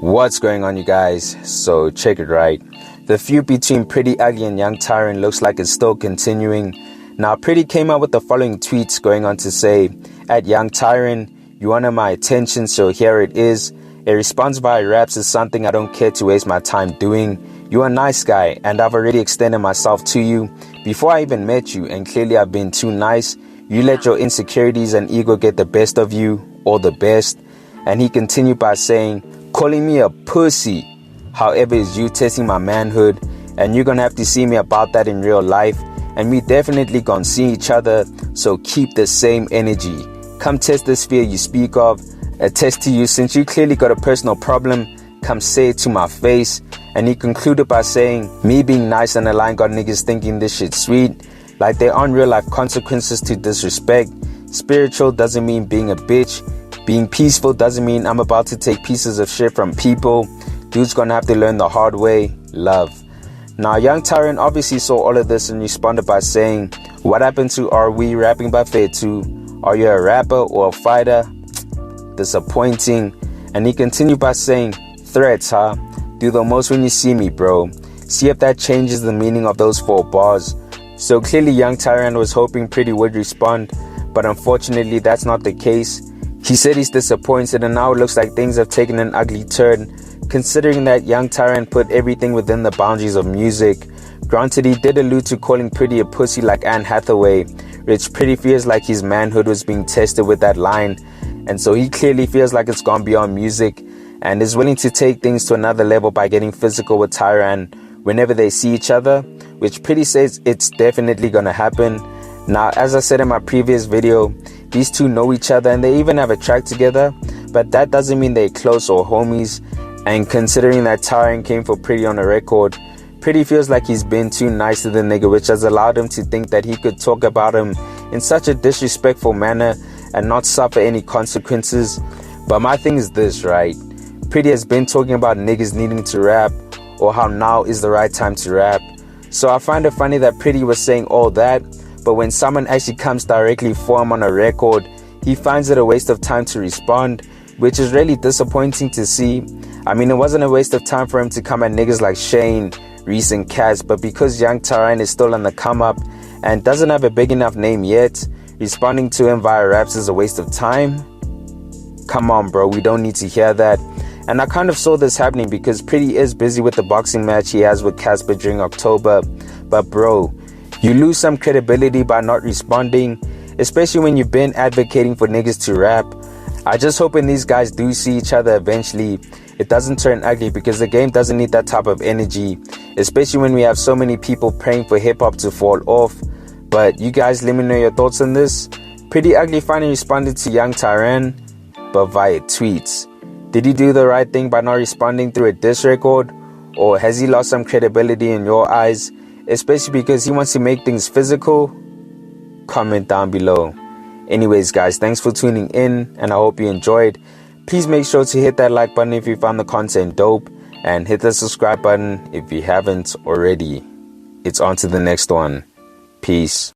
What's going on, you guys? So check it right. The feud between Priddy Ugly and Young Tyran looks like it's still continuing. Now Priddy came out with the following tweets going on to say, at Young Tyran, you wanted my attention, so here it is. A response via raps is something I don't care to waste my time doing. You're a nice guy and I've already extended myself to you before I even met you, and clearly I've been too nice. You let your insecurities and ego get the best of you, or the best. And he continued by saying, calling me a pussy, however, is you testing my manhood, and you're gonna have to see me about that in real life, and we definitely gonna see each other, so keep the same energy. Come test this fear you speak of, attest to you since you clearly got a personal problem, come say it to my face. And he concluded by saying, me being nice and aligned got niggas thinking this shit sweet, like there aren't real life consequences to disrespect. Spiritual doesn't mean being a bitch. Being peaceful doesn't mean I'm about to take pieces of shit from people. Dude's gonna have to learn the hard way. Love. Now, Young Tyran obviously saw all of this and responded by saying, what happened to Are We Rapping Buffet 2? Are you a rapper or a fighter? Disappointing. And he continued by saying, threats, huh? Do the most when you see me, bro. See if that changes the meaning of those 4 bars. So clearly Young Tyran was hoping Priddy would respond, but unfortunately that's not the case. He said he's disappointed, and now it looks like things have taken an ugly turn, considering that Young Tyran put everything within the boundaries of music. Granted, he did allude to calling Priddy a pussy like Anne Hathaway, which Priddy feels like his manhood was being tested with that line, and so he clearly feels like it's gone beyond music, and is willing to take things to another level by getting physical with Tyran whenever they see each other, which Priddy says it's definitely gonna happen. Now, as I said in my previous video, these two know each other and they even have a track together, but that doesn't mean they're close or homies. And considering that Tyran came for Priddy on a record, Priddy feels like he's been too nice to the nigga, which has allowed him to think that he could talk about him in such a disrespectful manner and not suffer any consequences. But my thing is this, right? Priddy has been talking about niggas needing to rap, or how now is the right time to rap. So I find it funny that Priddy was saying all that, but when someone actually comes directly for him on a record, he finds it a waste of time to respond, which is really disappointing to see. I mean, it wasn't a waste of time for him to come at niggas like Shane, Reese and Cass, but because Young Tyran is still on the come up and doesn't have a big enough name yet, responding to him via raps is a waste of time? Come on, bro, we don't need to hear that. And I kind of saw this happening because Priddy is busy with the boxing match he has with Casper during October. But bro, you lose some credibility by not responding, especially when you've been advocating for niggas to rap. I just hope when these guys do see each other eventually, it doesn't turn ugly, because the game doesn't need that type of energy, especially when we have so many people praying for hip-hop to fall off. But you guys let me know your thoughts on this. Priddy Ugly finally responded to Young Tyran, but via tweets. Did he do the right thing by not responding through a diss record? Or has he lost some credibility in your eyes, especially because he wants to make things physical? Comment down below. Anyways guys, thanks for tuning in and I hope you enjoyed. Please make sure to hit that like button if you found the content dope, and hit the subscribe button if you haven't already. It's on to the next one. Peace.